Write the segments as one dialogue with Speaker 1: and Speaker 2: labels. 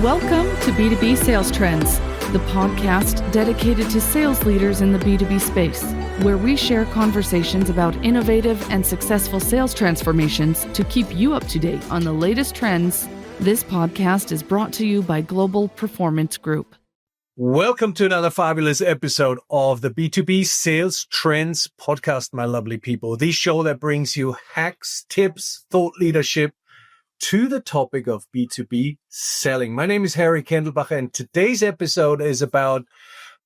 Speaker 1: Welcome to B2B Sales Trends, the podcast dedicated to sales leaders in the B2B space, where we share conversations about innovative and successful sales transformations to keep you up to date on the latest trends. This podcast is brought to you by Global Performance Group.
Speaker 2: Welcome to another fabulous episode of the B2B Sales Trends podcast, my lovely people. The show that brings you hacks, tips, thought leadership to the topic of B2B selling. My name is Kendlbacher, and today's episode is about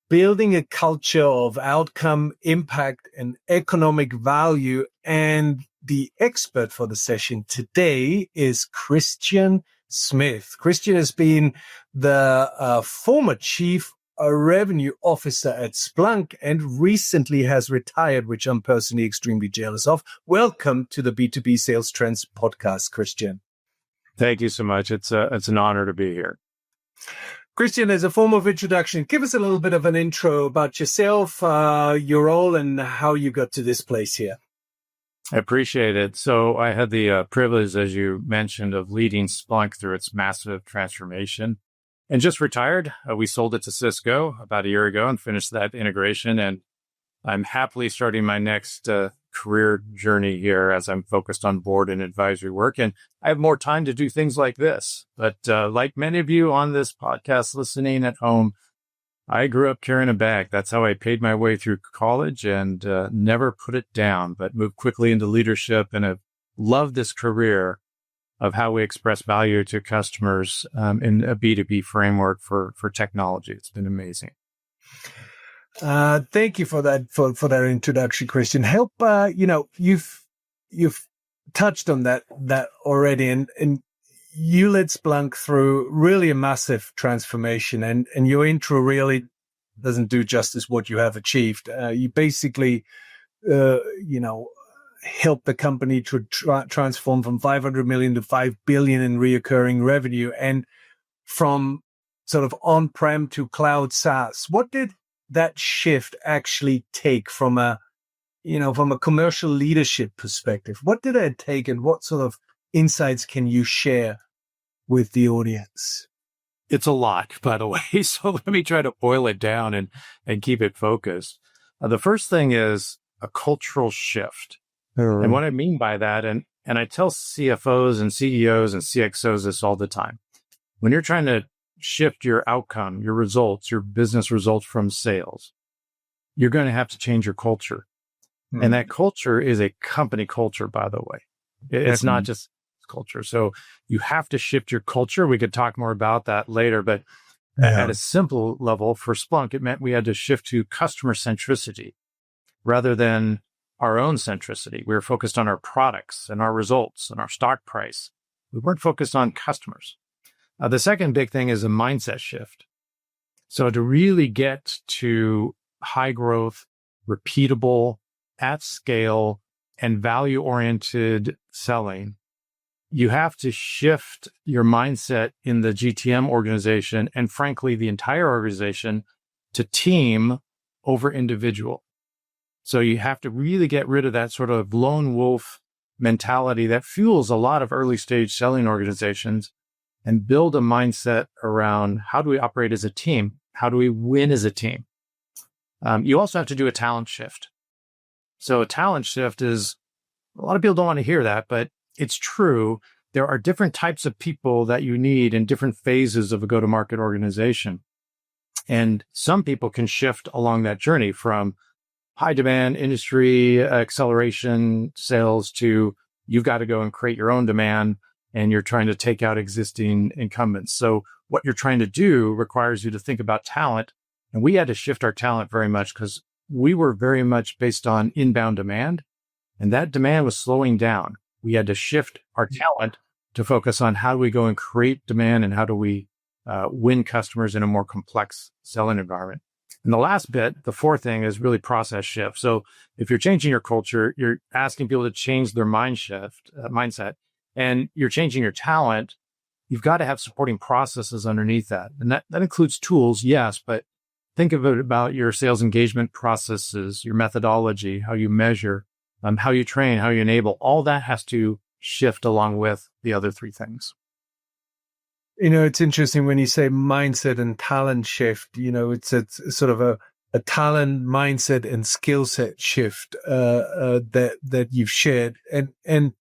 Speaker 2: building a culture of outcome, impact, and economic value. And the expert for the session today is Christian Smith. Christian has been the former chief revenue officer at Splunk and recently has retired, which I'm personally extremely jealous of. Welcome to the B2B Sales Trends podcast, Christian.
Speaker 3: Thank you so much. It's an honor to be here.
Speaker 2: Christian, as a form of introduction, give us a little bit of an intro about yourself, your role, and how you got to this place here.
Speaker 3: I appreciate it. So I had the privilege, as you mentioned, of leading Splunk through its massive transformation and just retired. We sold it to Cisco about a year ago and finished that integration. And I'm happily starting my next career journey here as I'm focused on board and advisory work. And I have more time to do things like this. But like many of you on this podcast listening at home, I grew up carrying a bag. That's how I paid my way through college and never put it down, but moved quickly into leadership and have loved this career of how we express value to customers in a B2B framework for technology. It's been amazing.
Speaker 2: Thank you for that, for that introduction, Christian. You've touched on that already, and you led Splunk through really a massive transformation, and your intro really doesn't do justice what you have achieved. You basically, helped the company to transform from 500 million to 5 billion in reoccurring revenue, and from sort of on-prem to cloud SaaS. What did that shift actually take from a commercial leadership perspective? What did it take, and what sort of insights can you share with the audience?
Speaker 3: It's a lot, by the way. So let me try to boil it down and keep it focused. The first thing is a cultural shift. And what I mean by that, and I tell CFOs and CEOs and CXOs this all the time, when you're trying to shift your outcome, your results, your business results from sales, you're going to have to change your culture. And that culture is a company culture, by the way. It's not just culture. So you have to shift your culture. We could talk more about that later, but at a simple level for Splunk, it meant we had to shift to customer centricity rather than our own centricity. We were focused on our products and our results and our stock price. We weren't focused on customers. The second big thing is a mindset shift. So to really get to high growth, repeatable, at scale, and value-oriented selling, you have to shift your mindset in the GTM organization and frankly, the entire organization to team over individual. So you have to really get rid of that sort of lone wolf mentality that fuels a lot of early stage selling organizations and build a mindset around how do we operate as a team? How do we win as a team? You also have to do a talent shift. So a talent shift is, a lot of people don't want to hear that, but it's true. There are different types of people that you need in different phases of a go-to-market organization. And some people can shift along that journey from high demand industry acceleration sales to you've got to go and create your own demand and you're trying to take out existing incumbents. So what you're trying to do requires you to think about talent. And we had to shift our talent very much because we were very much based on inbound demand, and that demand was slowing down. We had to shift our talent to focus on how do we go and create demand and how do we win customers in a more complex selling environment. And the last bit, the fourth thing, is really process shift. So if you're changing your culture, you're asking people to change their mindset, and you're changing your talent, you've got to have supporting processes underneath that. And that includes tools, yes, but think of it about your sales engagement processes, your methodology, how you measure, how you train, how you enable. All that has to shift along with the other three things.
Speaker 2: It's interesting when you say mindset and talent shift. It's sort of a talent, mindset, and skill set shift that you've shared, and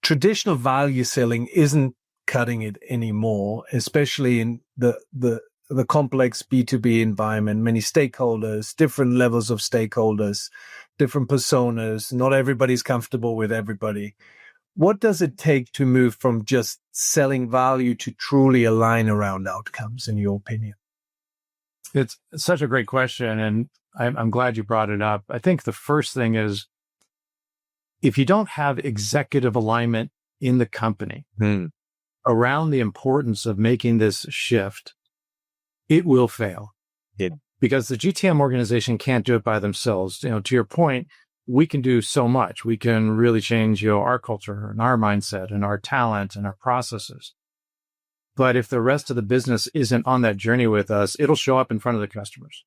Speaker 2: traditional value selling isn't cutting it anymore, especially in the complex B2B environment. Many stakeholders, different levels of stakeholders, different personas. Not everybody's comfortable with everybody. What does it take to move from just selling value to truly align around outcomes, in your opinion?
Speaker 3: It's such a great question, and I'm glad you brought it up. I think the first thing is, if you don't have executive alignment in the company around the importance of making this shift, it will fail. Because the GTM organization can't do it by themselves. To your point, we can do so much. We can really change, our culture and our mindset and our talent and our processes. But if the rest of the business isn't on that journey with us, it'll show up in front of the customers,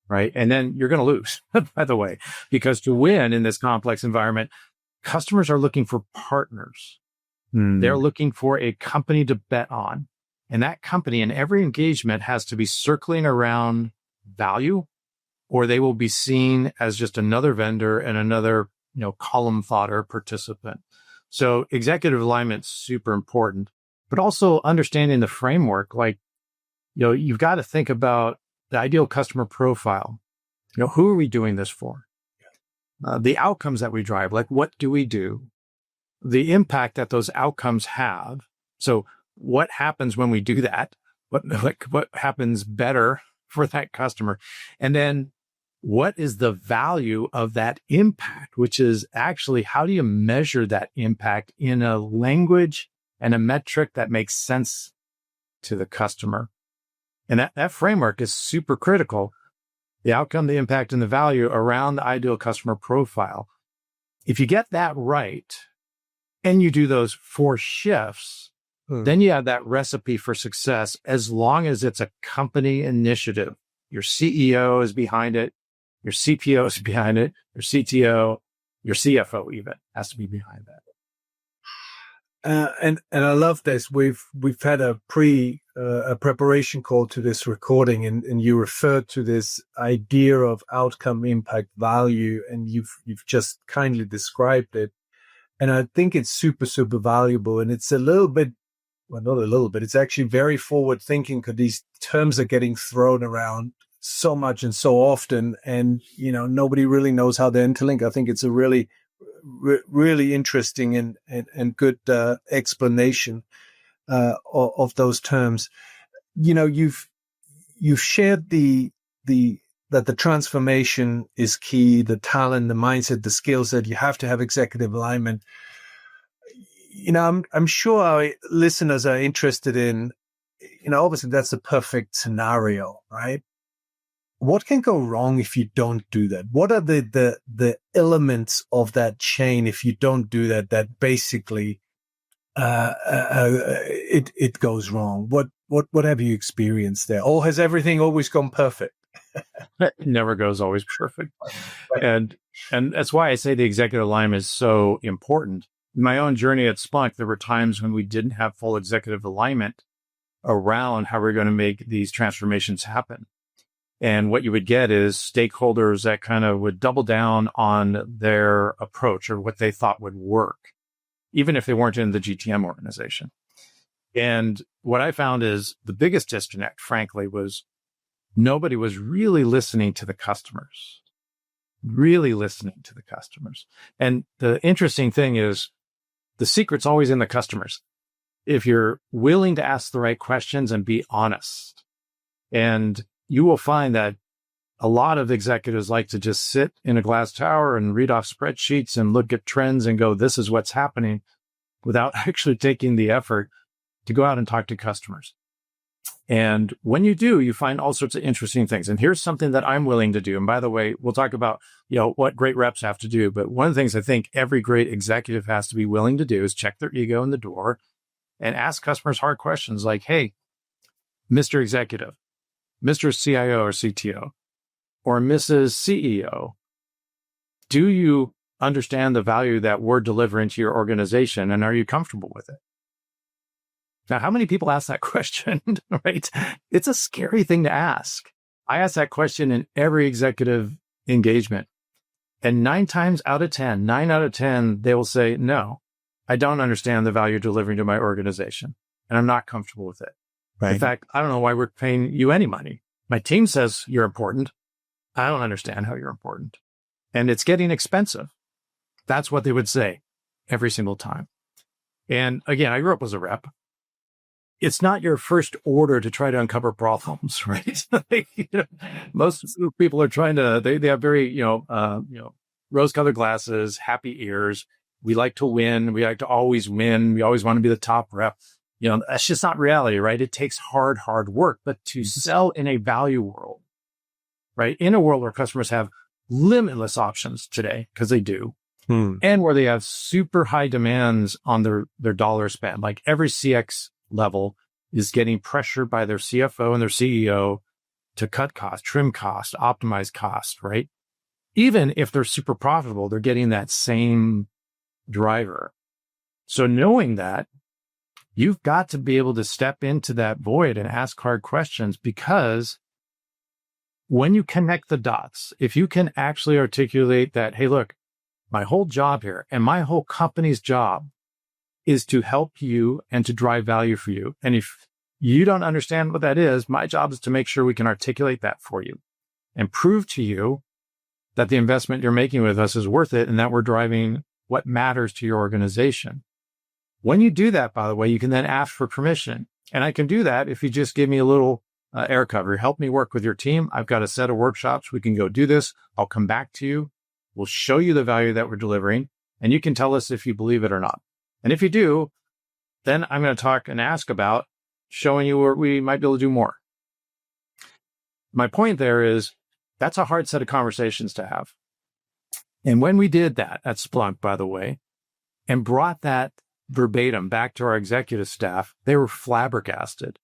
Speaker 3: right? And then you're going to lose, by the way, because to win in this complex environment, customers are looking for partners. They're looking for a company to bet on. And that company in every engagement has to be circling around value, or they will be seen as just another vendor and another, column fodder participant. So executive alignment is super important, but also understanding the framework. Like, you've got to think about the ideal customer profile. Who are we doing this for? The outcomes that we drive, like what do we do? The impact that those outcomes have. So what happens when we do that? What happens better for that customer? And then what is the value of that impact, which is actually, how do you measure that impact in a language and a metric that makes sense to the customer? And that framework is super critical. The outcome, the impact, and the value around the ideal customer profile. If you get that right and you do those 4 shifts, then you have that recipe for success, as long as it's a company initiative. Your CEO is behind it. Your CPO is behind it. Your CTO, your CFO even has to be behind that.
Speaker 2: And I love this. We've had a preparation call to this recording, and you referred to this idea of outcome, impact, value, and you've just kindly described it. And I think it's super, super valuable. And it's a little bit, well, not a little bit, it's actually very forward thinking, because these terms are getting thrown around so much and so often, and nobody really knows how they interlink. I think it's a really interesting and good explanation of those terms. You've shared that the transformation is key, the talent, the mindset, the skills, that you have to have executive alignment. I'm sure our listeners are interested in, obviously that's the perfect scenario, right? What can go wrong if you don't do that? What are the elements of that chain if you don't do that basically it goes wrong? What have you experienced there? Or has everything always gone perfect?
Speaker 3: It never goes always perfect. And that's why I say the executive alignment is so important. In my own journey at Splunk, there were times when we didn't have full executive alignment around how we're going to make these transformations happen. And what you would get is stakeholders that kind of would double down on their approach or what they thought would work, even if they weren't in the GTM organization. And what I found is the biggest disconnect, frankly, was nobody was really listening to the customers, And the interesting thing is the secret's always in the customers. If you're willing to ask the right questions and be honest, and you will find that a lot of executives like to just sit in a glass tower and read off spreadsheets and look at trends and go, this is what's happening, without actually taking the effort to go out and talk to customers. And when you do, you find all sorts of interesting things. And here's something that I'm willing to do. And by the way, we'll talk about, what great reps have to do. But one of the things I think every great executive has to be willing to do is check their ego in the door and ask customers hard questions like, hey, Mr. Executive, Mr. CIO or CTO, or Mrs. CEO, do you understand the value that we're delivering to your organization, and are you comfortable with it? Now, how many people ask that question, right? It's a scary thing to ask. I ask that question in every executive engagement. And 9 out of 10, they will say, no, I don't understand the value you're delivering to my organization. And I'm not comfortable with it. Right. In fact, I don't know why we're paying you any money. My team says you're important. I don't understand how you're important. And it's getting expensive. That's what they would say every single time. And again, I grew up as a rep. It's not your first order to try to uncover problems, right? Most people are trying to, they have very, rose-colored glasses, happy ears. We like to win. We like to always win. We always want to be the top rep. That's just not reality, right? It takes hard work. But to sell in a value world, right? In a world where customers have limitless options today, because they do, and where they have super high demands on their dollar spend, like every CX level is getting pressured by their CFO and their CEO to cut costs, trim costs, optimize costs, right? Even if they're super profitable, they're getting that same driver. So knowing that, you've got to be able to step into that void and ask hard questions, because when you connect the dots, if you can actually articulate that, hey, look, my whole job here and my whole company's job is to help you and to drive value for you. And if you don't understand what that is, my job is to make sure we can articulate that for you and prove to you that the investment you're making with us is worth it and that we're driving what matters to your organization. When you do that, by the way, you can then ask for permission. And I can do that if you just give me a little air cover. Help me work with your team. I've got a set of workshops. We can go do this. I'll come back to you. We'll show you the value that we're delivering, and you can tell us if you believe it or not. And if you do, then I'm going to talk and ask about showing you where we might be able to do more. My point there is that's a hard set of conversations to have. And when we did that at Splunk, by the way, and brought that verbatim back to our executive staff, they were flabbergasted.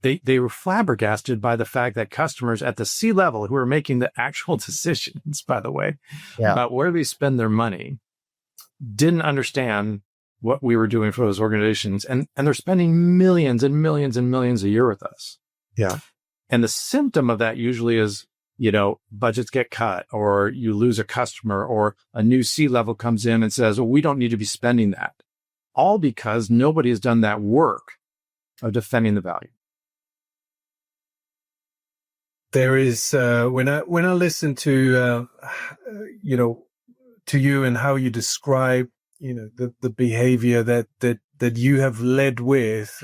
Speaker 3: They were flabbergasted by the fact that customers at the C level, who are making the actual decisions, by the way, about where they spend their money, didn't understand what we were doing for those organizations. And they're spending millions and millions and millions a year with us.
Speaker 2: Yeah.
Speaker 3: And the symptom of that usually is, budgets get cut, or you lose a customer, or a new C level comes in and says, well, we don't need to be spending that. All because nobody has done that work of defending the value.
Speaker 2: There is, when I listen to, to you and how you describe, the behavior that you have led with,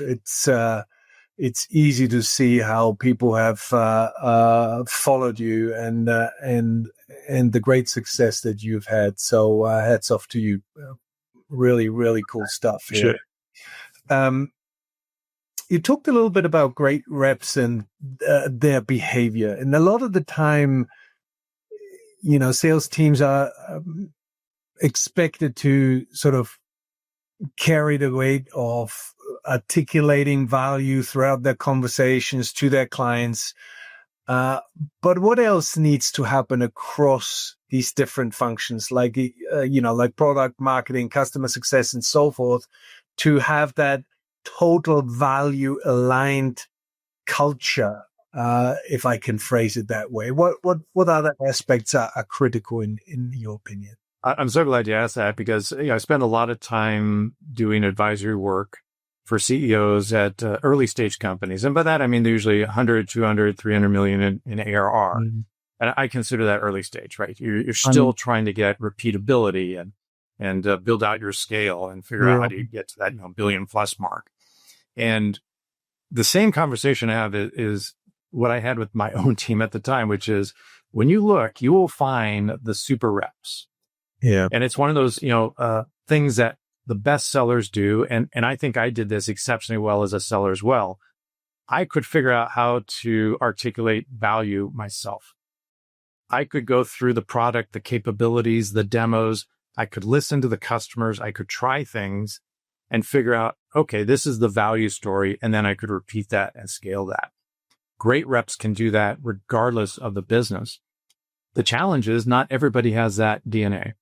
Speaker 2: it's easy to see how people have followed you and the great success that you've had. So hats off to you. Really, really cool stuff here. Sure. You talked a little bit about great reps and their behavior. And a lot of the time, sales teams are expected to sort of carry the weight of articulating value throughout their conversations to their clients. But what else needs to happen across these different functions, like product marketing, customer success, and so forth, to have that total value aligned culture, if I can phrase it that way? What other aspects are critical in your opinion?
Speaker 3: I'm so glad you asked that, because I spend a lot of time doing advisory work for CEOs at early stage companies. And by that, I mean, they're usually 100, 200, 300 million in ARR. Mm-hmm. And I consider that early stage, right? You're still trying to get repeatability and build out your scale and figure out how to get to that billion plus mark. And the same conversation I have is what I had with my own team at the time, which is when you look, you will find the super reps. Yeah. And it's one of those, things that the best sellers do. And I think I did this exceptionally well as a seller as well. I could figure out how to articulate value myself. I could go through the product, the capabilities, the demos. I could listen to the customers. I could try things and figure out, okay, this is the value story. And then I could repeat that and scale that. Great reps can do that regardless of the business. The challenge is not everybody has that DNA.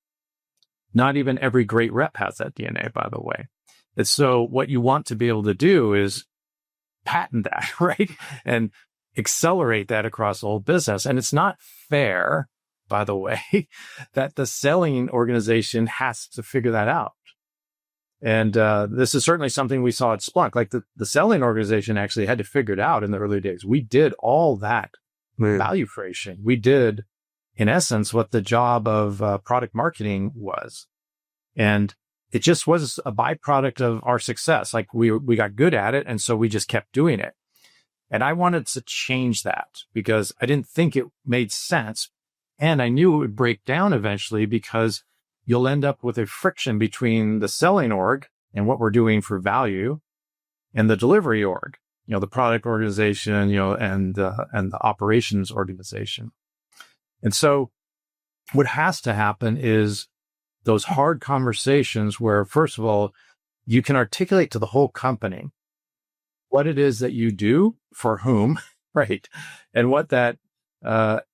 Speaker 3: Not even every great rep has that DNA, by the way. And so what you want to be able to do is patent that, right? And accelerate that across the whole business. And it's not fair, by the way, that the selling organization has to figure that out. And this is certainly something we saw at Splunk. Like the selling organization actually had to figure it out in the early days. We did all that value creation. We did, in essence, what the job of product marketing was. And it just was a byproduct of our success. Like we got good at it. And so we just kept doing it. And I wanted to change that because I didn't think it made sense. And I knew it would break down eventually because you'll end up with a friction between the selling org and what we're doing for value and the delivery org, the product organization, and the operations organization. And so what has to happen is those hard conversations where, first of all, you can articulate to the whole company what it is that you do for whom, right? And what that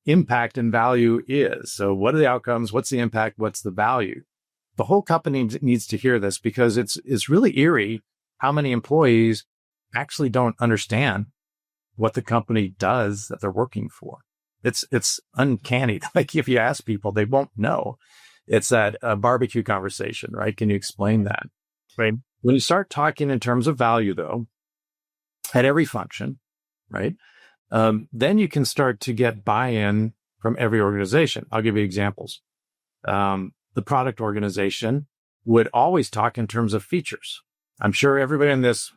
Speaker 3: impact and value is. So what are the outcomes? What's the impact? What's the value? The whole company needs to hear this because it's really eerie how many employees actually don't understand what the company does that they're working for. It's uncanny. Like if you ask people, they won't know. It's that barbecue conversation, right? Can you explain that? Right. When you start talking in terms of value, though, at every function, right? Then you can start to get buy-in from every organization. I'll give you examples. The product organization would always talk in terms of features. I'm sure everybody in this,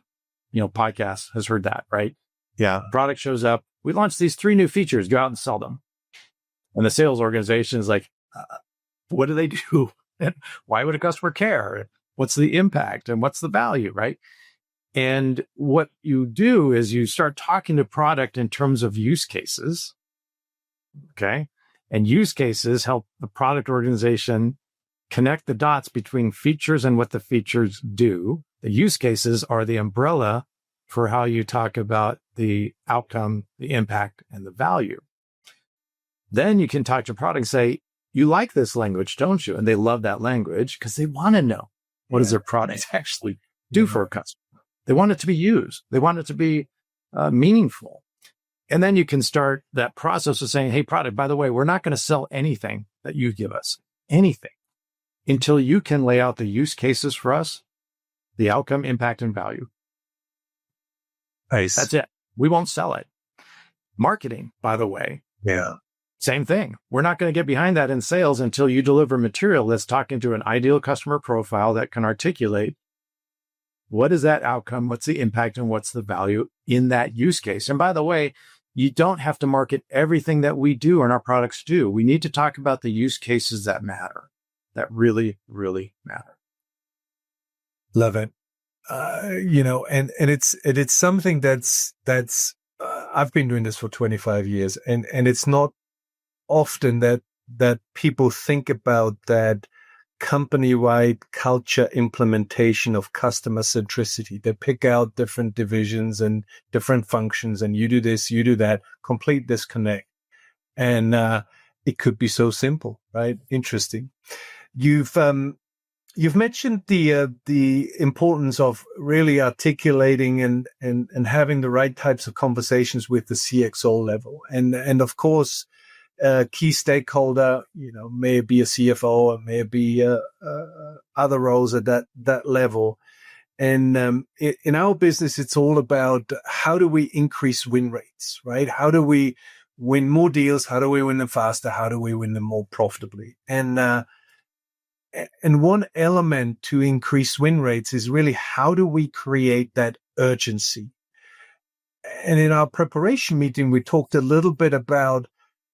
Speaker 3: podcast has heard that, right?
Speaker 2: Yeah.
Speaker 3: Product shows up. We launched these 3 new features. Go out and sell them. And the sales organization is like, what do they do? And why would a customer care? What's the impact and what's the value, right? And what you do is you start talking to product in terms of use cases. Okay. And use cases help the product organization connect the dots between features and what the features do. The use cases are the umbrella for how you talk about the outcome, the impact, and the value. Then you can talk to product and say, you like this language, don't you? And they love that language because they want to know what does their product actually do for a customer. They want it to be used. They want it to be meaningful. And then you can start that process of saying, hey, product, by the way, we're not going to sell anything that you give us, anything, until you can lay out the use cases for us, the outcome, impact, and value.
Speaker 2: Nice.
Speaker 3: That's it. We won't sell it. Marketing, by the way.
Speaker 2: Yeah.
Speaker 3: Same thing. We're not going to get behind that in sales until you deliver material that's talking to an ideal customer profile that can articulate what is that outcome, what's the impact, and what's the value in that use case. And by the way, you don't have to market everything that we do and our products do. We need to talk about the use cases that matter, that really, really matter.
Speaker 2: Love it. And it's something that's I've been doing this for 25 years and it's not often that people think about that company-wide culture implementation of customer centricity. They pick out different divisions and different functions and you do this, you do that, complete disconnect. And it could be so simple, right? Interesting. You've mentioned the importance of really articulating and having the right types of conversations with the CXO level. And of course, key stakeholder, may it be a CFO or may it be other roles at that level. And in our business, it's all about how do we increase win rates, right? How do we win more deals? How do we win them faster? How do we win them more profitably? And one element to increase win rates is really how do we create that urgency? And in our preparation meeting, we talked a little bit about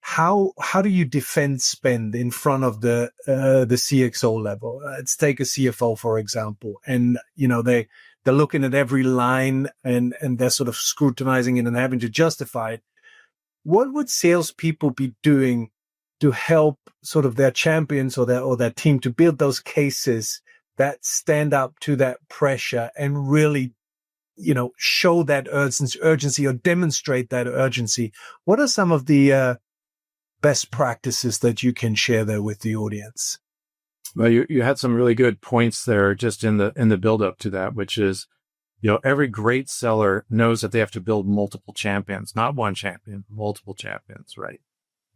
Speaker 2: how do you defend spend in front of the CXO level? Let's take a CFO, for example, and they're looking at every line and they're sort of scrutinizing it and having to justify it. What would salespeople be doing to help sort of their champions or their team to build those cases that stand up to that pressure and really, show that urgency or demonstrate that urgency? What are some of the best practices that you can share there with the audience?
Speaker 3: Well, you had some really good points there just in the build up to that, which is, every great seller knows that they have to build multiple champions, not one champion, multiple champions, right?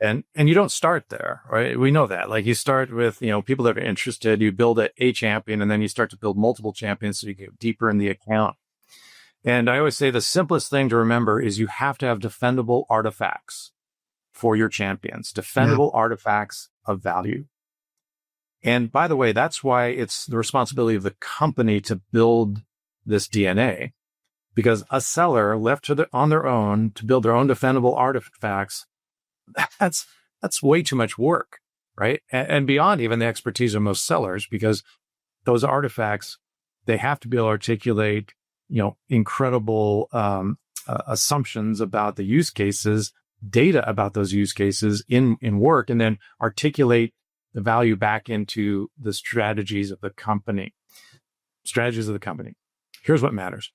Speaker 3: And you don't start there, right? We know that. Like you start with, people that are interested, you build a champion, and then you start to build multiple champions so you get deeper in the account. And I always say the simplest thing to remember is you have to have defendable artifacts for your champions, defendable artifacts of value. And by the way, that's why it's the responsibility of the company to build this DNA, because a seller left on their own to build their own defendable artifacts, that's way too much work, right? And beyond even the expertise of most sellers, because those artifacts, they have to be able to articulate, incredible assumptions about the use cases, data about those use cases in work, and then articulate the value back into the strategies of the company. Here's what matters.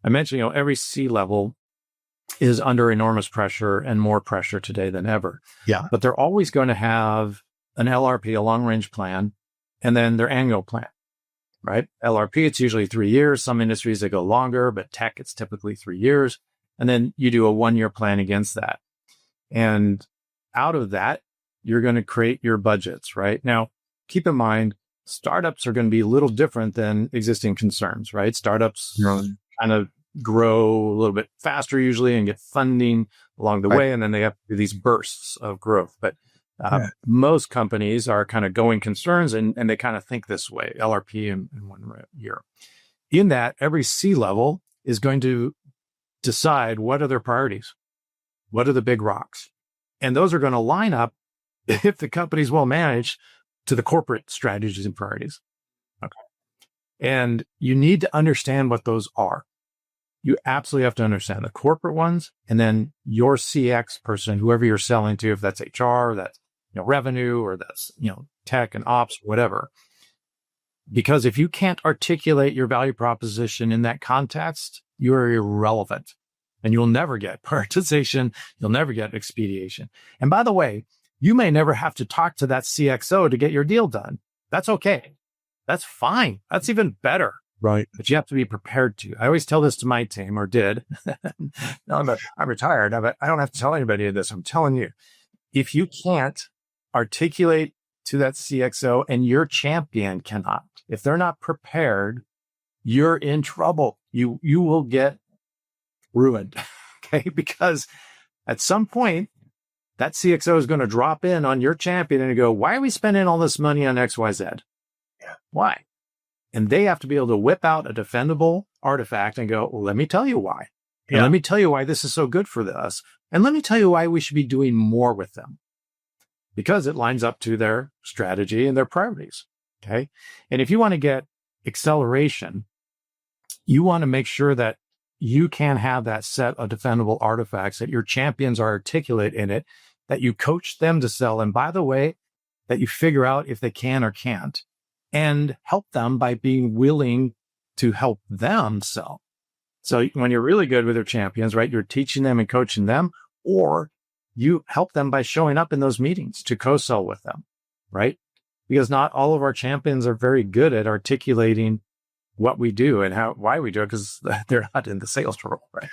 Speaker 3: I mentioned, every C-level is under enormous pressure and more pressure today than ever.
Speaker 2: Yeah.
Speaker 3: But they're always going to have an LRP, a long-range plan, and then their annual plan, right? LRP, it's usually 3 years. Some industries, they go longer, but tech, it's typically 3 years. And then you do a 1-year plan against that. And out of that, you're going to create your budgets, right? Now, keep in mind, startups are going to be a little different than existing concerns, right? Startups kind of grow a little bit faster usually and get funding along the way. And then they have to do these bursts of growth. But most companies are kind of going concerns and they kind of think this way, LRP in 1 year. In that, every C-level is going to decide what are their priorities, what are the big rocks. And those are going to line up, if the company's well managed, to the corporate strategies and priorities. Okay. And you need to understand what those are. You absolutely have to understand the corporate ones, and then your CX person, whoever you're selling to, if that's HR, that's revenue, or that's tech and ops, whatever. Because if you can't articulate your value proposition in that context, you are irrelevant, and you'll never get prioritization. You'll never get expediation. And by the way, you may never have to talk to that CXO to get your deal done. That's okay. That's fine. That's even better.
Speaker 2: Right.
Speaker 3: But you have to be prepared to. I always tell this to my team, or did. No, I'm retired, but I don't have to tell anybody this. I'm telling you, if you can't articulate to that CXO and your champion cannot, if they're not prepared, you're in trouble. You will get ruined. Okay. Because at some point, that CXO is going to drop in on your champion and go, why are we spending all this money on XYZ?
Speaker 2: Yeah.
Speaker 3: Why? And they have to be able to whip out a defendable artifact and go, well, let me tell you why. And let me tell you why this is so good for us. And let me tell you why we should be doing more with them. Because it lines up to their strategy and their priorities. Okay. And if you want to get acceleration, you want to make sure that you can have that set of defendable artifacts, that your champions are articulate in it, that you coach them to sell. And by the way, that you figure out if they can or can't, and help them by being willing to help them sell. So when you're really good with your champions, right, you're teaching them and coaching them, or you help them by showing up in those meetings to co-sell with them, right? Because not all of our champions are very good at articulating what we do and why we do it, because they're not in the sales role, right?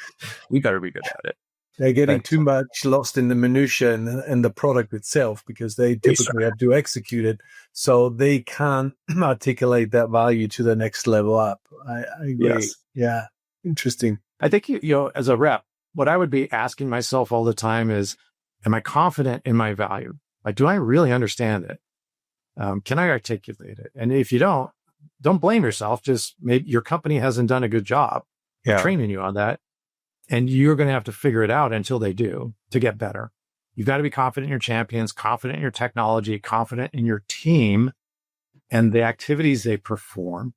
Speaker 3: We better be good at it.
Speaker 2: They're getting too much lost in the minutiae and the product itself, because they typically have to execute it, so they can't articulate that value to the next level up. I agree.
Speaker 3: Yes.
Speaker 2: Yeah. Interesting.
Speaker 3: I think, as a rep, what I would be asking myself all the time is, am I confident in my value? Like, do I really understand it? Can I articulate it? And if you don't blame yourself. Just maybe your company hasn't done a good job training you on that. And you're going to have to figure it out until they do to get better. You've got to be confident in your champions, confident in your technology, confident in your team and the activities they perform.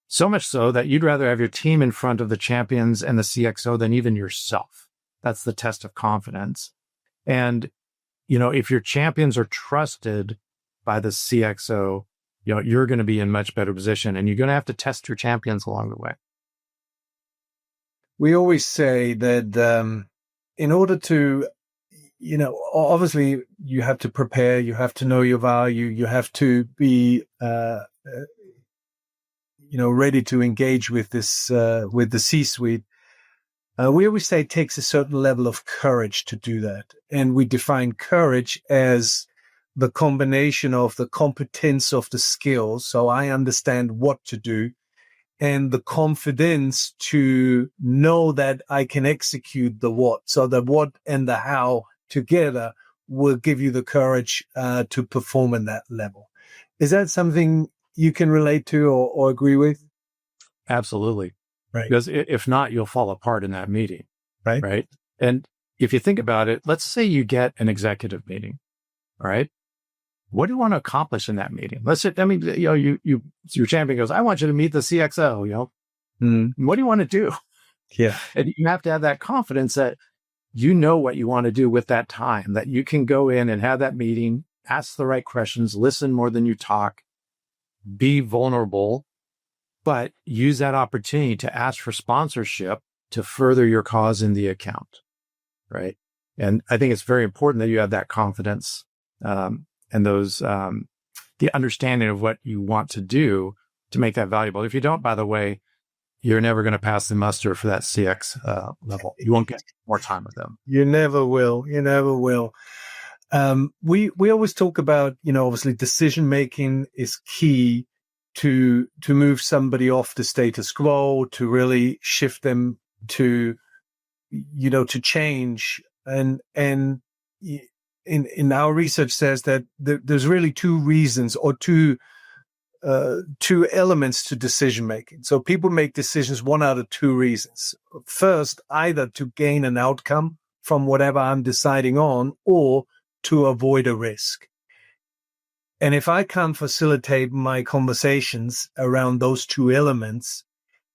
Speaker 3: So much so that you'd rather have your team in front of the champions and the CXO than even yourself. That's the test of confidence. And, if your champions are trusted by the CXO, you're going to be in much better position, and you're going to have to test your champions along the way.
Speaker 2: We always say that in order to obviously you have to prepare, you have to know your value, you have to be, ready to engage with with the C-suite. We always say it takes a certain level of courage to do that. And we define courage as the combination of the competence of the skills. So I understand what to do, and the confidence to know that I can execute the what. So the what and the how together will give you the courage to perform in that level. Is that something you can relate to or agree with?
Speaker 3: Absolutely.
Speaker 2: Right.
Speaker 3: Because if not, you'll fall apart in that meeting.
Speaker 2: Right.
Speaker 3: Right. And if you think about it, let's say you get an executive meeting. All right. What do you want to accomplish in that meeting? Your champion goes, I want you to meet the CXO, What do you want to do?
Speaker 2: Yeah.
Speaker 3: And you have to have that confidence that you know what you want to do with that time, that you can go in and have that meeting, ask the right questions, listen more than you talk, be vulnerable, but use that opportunity to ask for sponsorship to further your cause in the account, right? And I think it's very important that you have that confidence and those the understanding of what you want to do to make that valuable. If you don't, by the way, you're never going to pass the muster for that CX level. You won't get more time with them.
Speaker 2: You never will. You never will. We always talk about, obviously decision making is key to move somebody off the status quo, to really shift them to change. And in our research says that there's really two reasons or two elements to decision making. So people make decisions one out of two reasons. First, either to gain an outcome from whatever I'm deciding on, or to avoid a risk. And if I can't facilitate my conversations around those two elements,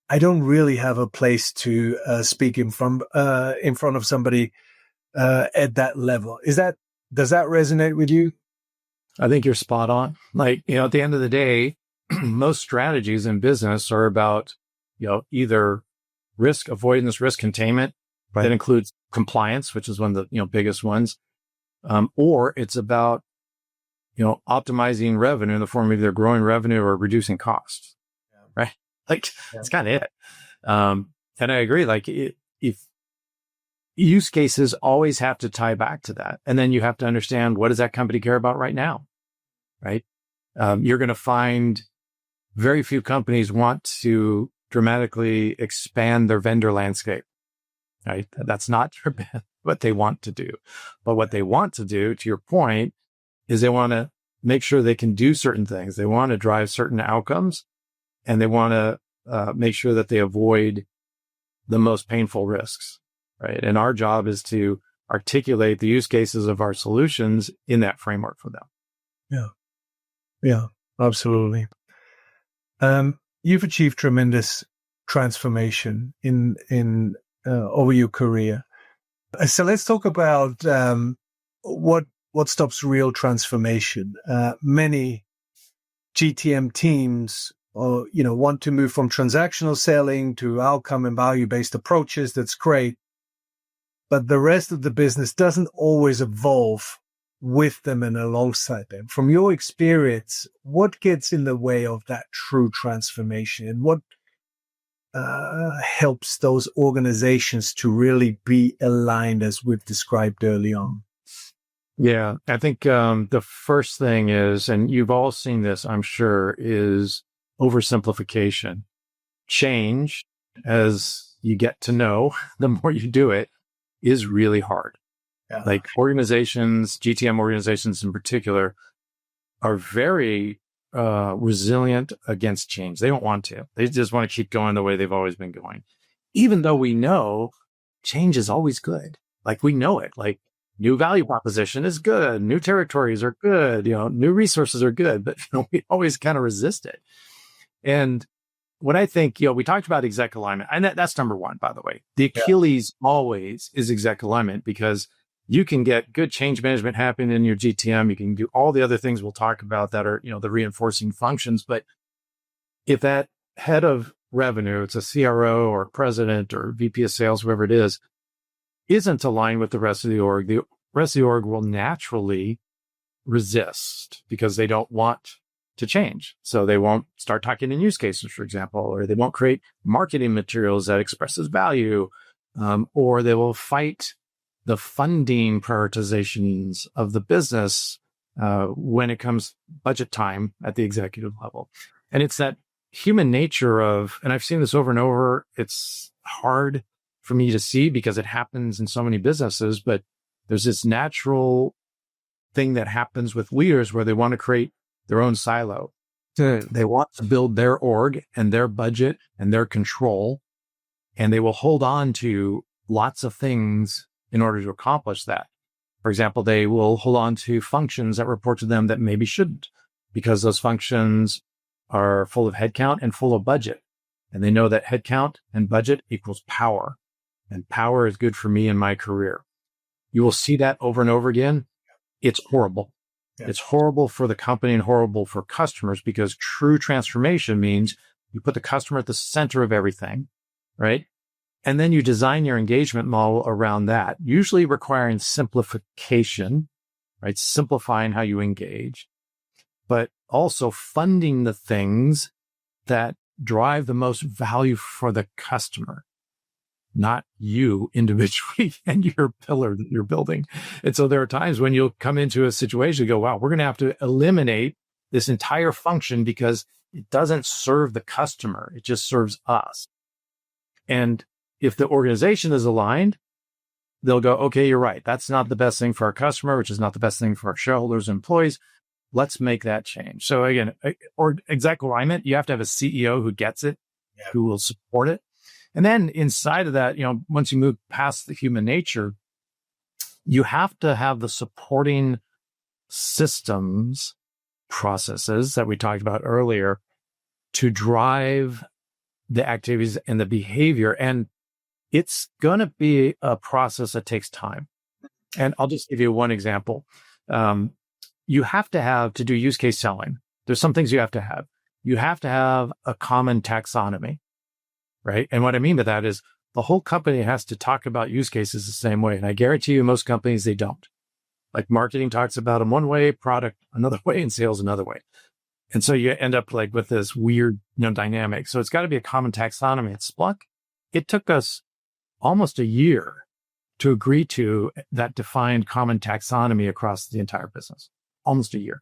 Speaker 2: I don't really have a place to speak in front of somebody at that level. Does that resonate with you?
Speaker 3: I think you're spot on. At the end of the day, most strategies in business are about, either risk avoidance, risk containment. Right. That includes compliance, which is one of the, biggest ones. Or it's about, optimizing revenue in the form of either growing revenue or reducing costs. Yeah. Right. That's kind of it. And I agree. If use cases always have to tie back to that. And then you have to understand, what does that company care about right now? Right. You're going to find very few companies want to dramatically expand their vendor landscape. Right. That's not what they want to do. But what they want to do, to your point, is they want to make sure they can do certain things. They want to drive certain outcomes, and they want to make sure that they avoid the most painful risks. Right. And our job is to articulate the use cases of our solutions in that framework for them.
Speaker 2: Yeah. Yeah, absolutely. You've achieved tremendous transformation in over your career. So let's talk about what stops real transformation. Many GTM teams want to move from transactional selling to outcome and value-based approaches. That's great. But the rest of the business doesn't always evolve with them and alongside them. From your experience, what gets in the way of that true transformation, and what helps those organizations to really be aligned, as we've described early on?
Speaker 3: Yeah, I think the first thing is, and you've all seen this, I'm sure, is oversimplification. Change, as you get to know, the more you do it, is really hard. Yeah. Organizations, GTM organizations in particular, are very resilient against change. They don't want to. They just want to keep going the way they've always been going. Even though we know change is always good. We know it. New value proposition is good. New territories are good. New resources are good. But we always kind of resist it. And what I think, we talked about exec alignment, and that's number one, by the way. The Achilles always is exec alignment, because you can get good change management happening in your GTM. You can do all the other things we'll talk about that are, the reinforcing functions. But if that head of revenue, it's a CRO or president or VP of sales, whoever it is, isn't aligned with the rest of the org rest of the org will naturally resist because they don't want to change. So they won't start talking in use cases, for example, or they won't create marketing materials that expresses value, or they will fight the funding prioritizations of the business when it comes budget time at the executive level. And it's that human nature of, and I've seen this over and over, it's hard for me to see because it happens in so many businesses, but there's this natural thing that happens with leaders where they want to create their own silo. They want to build their org and their budget and their control, and they will hold on to lots of things in order to accomplish that. For example, they will hold on to functions that report to them that maybe shouldn't, because those functions are full of headcount and full of budget. And they know that headcount and budget equals power. And power is good for me in my career. You will see that over and over again. It's horrible. Yeah. It's horrible for the company and horrible for customers, because true transformation means you put the customer at the center of everything, right? And then you design your engagement model around that, usually requiring simplification, right? Simplifying how you engage, but also funding the things that drive the most value for the customer, not you individually and your pillar that you're building. And so there are times when you'll come into a situation and go, wow, we're going to have to eliminate this entire function because it doesn't serve the customer. It just serves us. And if the organization is aligned, they'll go, okay, you're right. That's not the best thing for our customer, which is not the best thing for our shareholders and employees. Let's make that change. So again, or exec alignment, you have to have a CEO who gets it, who will support it. And then inside of that, once you move past the human nature, you have to have the supporting systems, processes that we talked about earlier to drive the activities and the behavior. And it's going to be a process that takes time. And I'll just give you one example. You have to do use case selling. There's some things you have to have. You have to have a common taxonomy, right? And what I mean by that is the whole company has to talk about use cases the same way. And I guarantee you, most companies, they don't. Like marketing talks about them one way, product another way, and sales another way. And so you end up like with this weird, dynamic. So it's got to be a common taxonomy. At Splunk, it took us almost a year to agree to that defined common taxonomy across the entire business. Almost a year,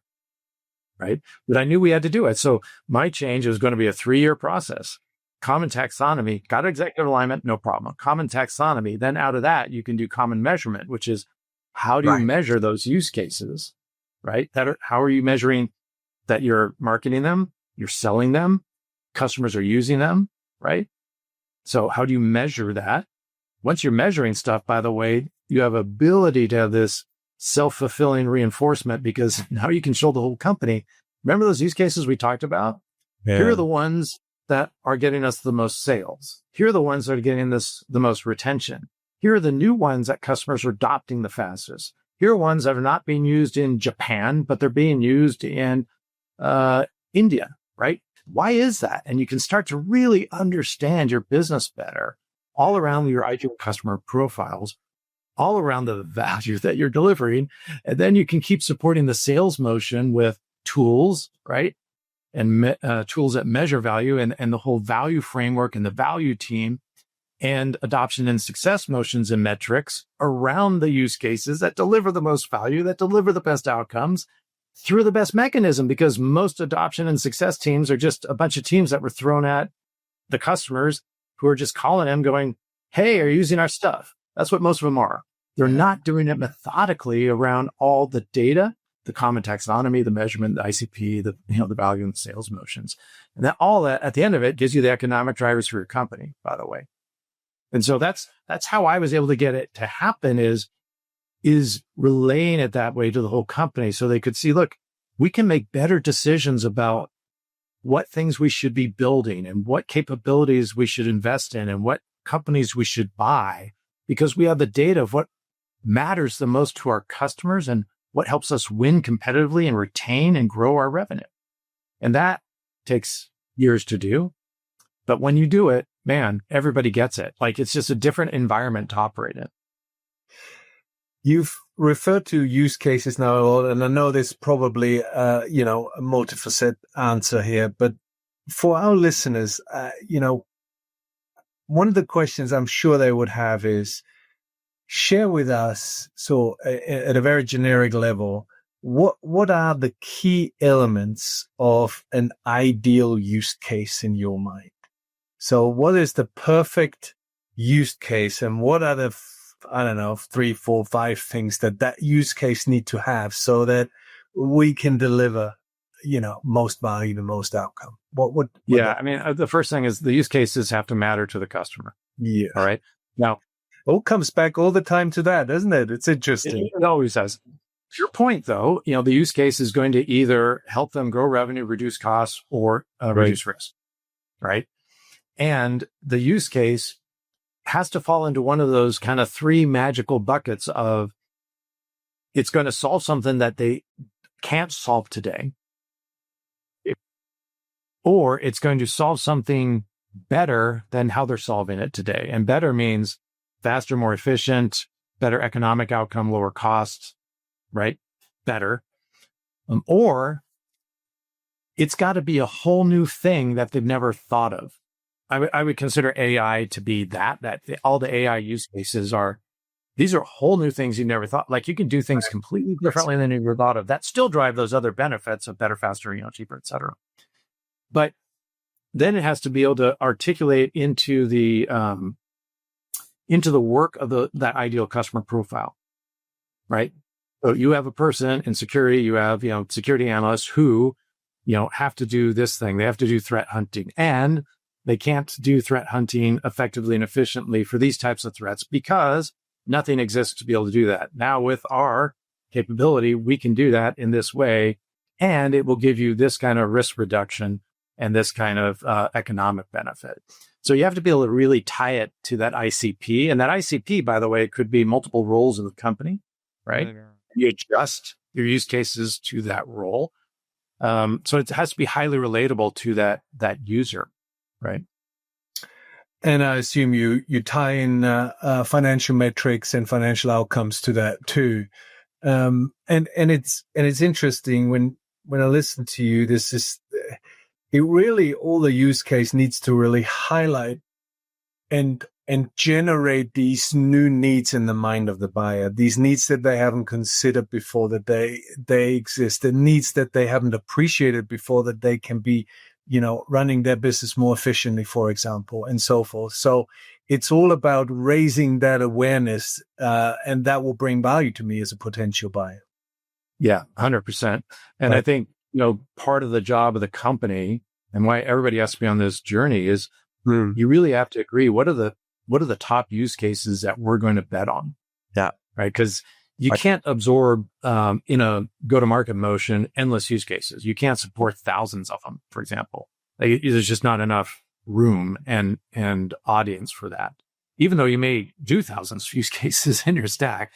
Speaker 3: right? But I knew we had to do it. So my change was going to be a 3-year process. Common taxonomy, got executive alignment, no problem. Common taxonomy. Then out of that, you can do common measurement, which is how do you measure those use cases, right? How are you measuring that you're marketing them, you're selling them, customers are using them, right? So how do you measure that? Once you're measuring stuff, by the way, you have ability to have this self-fulfilling reinforcement, because now you can show the whole company. Remember those use cases we talked about? Yeah. Here are the ones that are getting us the most sales. Here are the ones that are getting us the most retention. Here are the new ones that customers are adopting the fastest. Here are ones that are not being used in Japan, but they're being used in India, right? Why is that? And you can start to really understand your business better all around your ideal customer profiles, all around the value that you're delivering. And then you can keep supporting the sales motion with tools, right? And tools that measure value and the whole value framework and the value team and adoption and success motions and metrics around the use cases that deliver the most value, that deliver the best outcomes through the best mechanism, because most adoption and success teams are just a bunch of teams that were thrown at the customers who are just calling them going, hey, are you using our stuff? That's what most of them are. They're not doing it methodically around all the data, the common taxonomy, the measurement, the ICP, the value and the sales motions. And that all that at the end of it gives you the economic drivers for your company, by the way. And so that's how I was able to get it to happen is relaying it that way to the whole company so they could see, look, we can make better decisions about what things we should be building and what capabilities we should invest in and what companies we should buy, because we have the data of what matters the most to our customers and what helps us win competitively and retain and grow our revenue. And that takes years to do. But when you do it, man, everybody gets it. Like it's just a different environment to operate in.
Speaker 2: You've refer to use cases now a lot, and I know there's probably, a multifaceted answer here, but for our listeners, one of the questions I'm sure they would have is share with us. So at a very generic level, what are the key elements of an ideal use case in your mind? So what is the perfect use case, and what are the, 3, 4, 5 things that use case need to have so that we can deliver, most value, the most outcome?
Speaker 3: The first thing is the use cases have to matter to the customer.
Speaker 2: Yeah.
Speaker 3: All right. Now,
Speaker 2: all comes back all the time to that, doesn't it? It's interesting.
Speaker 3: It always does. To your point, though, the use case is going to either help them grow revenue, reduce costs, or reduce risk, right? And the use case has to fall into one of those kind of 3 magical buckets of it's going to solve something that they can't solve today, or it's going to solve something better than how they're solving it today. And better means faster, more efficient, better economic outcome, lower costs, right? Better. Or it's got to be a whole new thing that they've never thought of. I would consider AI to be all the AI use cases these are whole new things you never thought. Like you can do things completely differently than you ever thought of that still drive those other benefits of better, faster, cheaper, et cetera. But then it has to be able to articulate into the work of that ideal customer profile, right? So you have a person in security, you have, security analysts who, have to do this thing. They have to do threat hunting, and they can't do threat hunting effectively and efficiently for these types of threats because nothing exists to be able to do that. Now with our capability, we can do that in this way, and it will give you this kind of risk reduction and this kind of economic benefit. So you have to be able to really tie it to that ICP. And that ICP, by the way, could be multiple roles in the company, right? You adjust your use cases to that role. So it has to be highly relatable to that user, right?
Speaker 2: And I assume you tie in financial metrics and financial outcomes to that too. And it's interesting when I listen to you, all the use case needs to really highlight and generate these new needs in the mind of the buyer, these needs that they haven't considered before that they exist, the needs that they haven't appreciated before that they can be, running their business more efficiently, for example, and so forth. So it's all about raising that awareness, and that will bring value to me as a potential buyer.
Speaker 3: Yeah, 100%. And right. I think, part of the job of the company and why everybody has to be on this journey is you really have to agree. What are the top use cases that we're going to bet on?
Speaker 4: Yeah.
Speaker 3: Right. Because you can't absorb, in a go-to-market motion, endless use cases. You can't support thousands of them, for example. There's just not enough room and audience for that. Even though you may do thousands of use cases in your stack,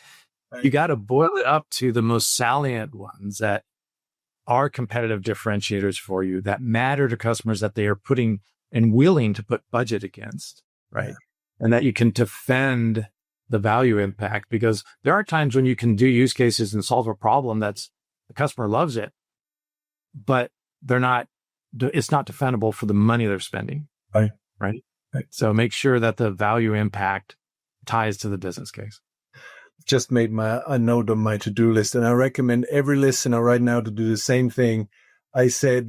Speaker 3: you got to boil it up to the most salient ones that are competitive differentiators for you, that matter to customers, that they are putting and willing to put budget against, right? Yeah. And that you can defend the value impact, because there are times when you can do use cases and solve a problem the customer loves it, but it's not defendable for the money they're spending. Right. So make sure that the value impact ties to the business case.
Speaker 2: Just made a note on my to-do list, and I recommend every listener right now to do the same thing. I said,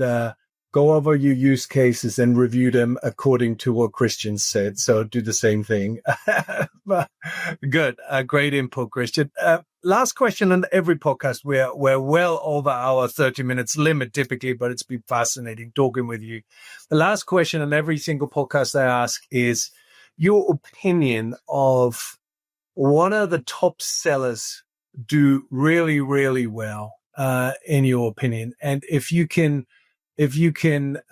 Speaker 2: go over your use cases and review them according to what Christian said. So do the same thing. Good. Great input, Christian. Last question on every podcast. We're well over our 30 minutes limit typically, but it's been fascinating talking with you. The last question on every single podcast I ask is your opinion of what are the top sellers do really, really well, in your opinion? And if you can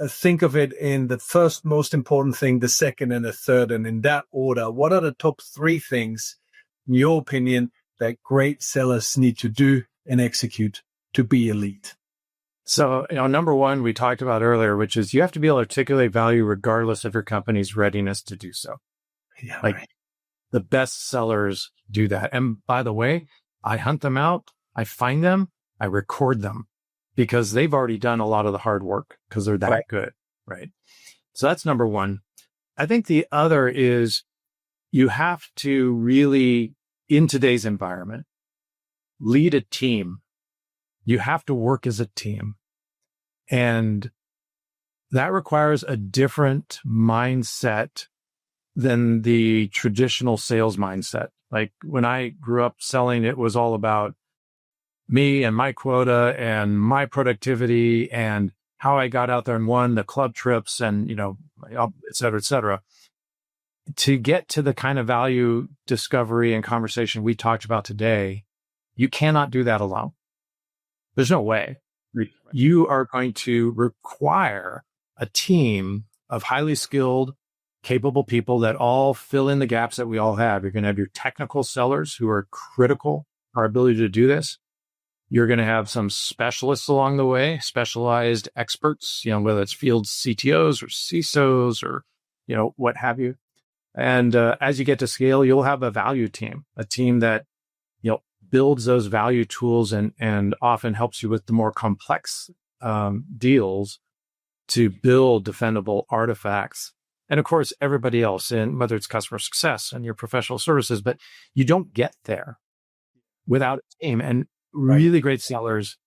Speaker 2: think of it in the first most important thing, the second and the third, and in that order, what are the top 3 things, in your opinion, that great sellers need to do and execute to be elite?
Speaker 3: So, number 1, we talked about earlier, which is you have to be able to articulate value regardless of your company's readiness to do so.
Speaker 2: Yeah,
Speaker 3: right. The best sellers do that. And by the way, I hunt them out, I find them, I record them because they've already done a lot of the hard work because they're that good, right? So that's number one. I think the other is you have to really, in today's environment, lead a team. You have to work as a team. And that requires a different mindset than the traditional sales mindset. Like when I grew up selling, it was all about me and my quota and my productivity and how I got out there and won the club trips and, et cetera, et cetera. To get to the kind of value discovery and conversation we talked about today, you cannot do that alone. There's no way. You are going to require a team of highly skilled, capable people that all fill in the gaps that we all have. You're going to have your technical sellers who are critical, our ability to do this. You're going to have some specialists along the way, specialized experts, whether it's field CTOs or CISOs or, what have you. And as you get to scale, you'll have a value team, a team that, builds those value tools and often helps you with the more complex deals to build defendable artifacts. And of course, everybody else, and whether it's customer success and your professional services, but you don't get there without a team. And really great sellers,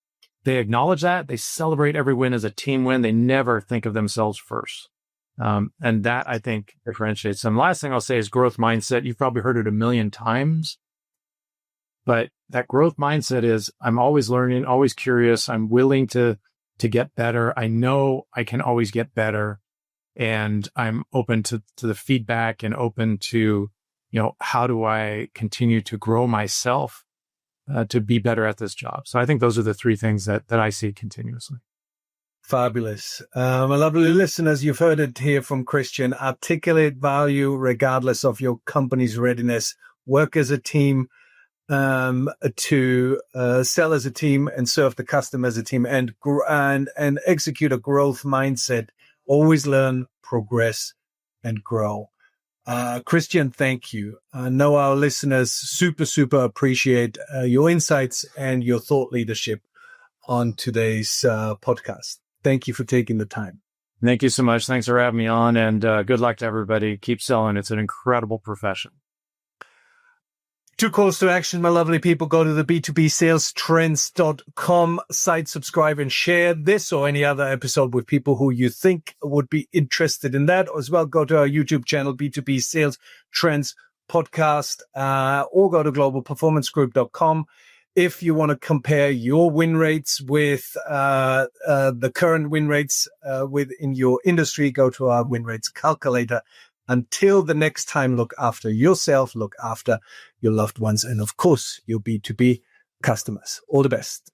Speaker 3: they acknowledge that. They celebrate every win as a team win. They never think of themselves first. And that, I think, differentiates them. Last thing I'll say is growth mindset. You've probably heard it a million times. But that growth mindset is I'm always learning, always curious. I'm willing to get better. I know I can always get better. And I'm open to the feedback and open to, how do I continue to grow myself to be better at this job? So I think those are the three things that I see continuously.
Speaker 2: Fabulous. My lovely listeners, you've heard it here from Christian. Articulate value regardless of your company's readiness. Work as a team. To sell as a team and serve the customer as a team and execute a growth mindset. Always learn, progress, and grow. Christian, thank you. I know our listeners super appreciate your insights and your thought leadership on today's podcast. Thank you for taking the time.
Speaker 3: Thank you so much. Thanks for having me on, and good luck to everybody. Keep selling. It's an incredible profession.
Speaker 2: 2 calls to action, my lovely people. Go to the B2BSalesTrends.com site, subscribe and share this or any other episode with people who you think would be interested in that. As well, go to our YouTube channel, B2B Sales Trends Podcast, or go to globalperformancegroup.com. If you want to compare your win rates with the current win rates within your industry, go to our win rates calculator. Until the next time, look after yourself, look after your loved ones, and of course, your B2B customers. All the best.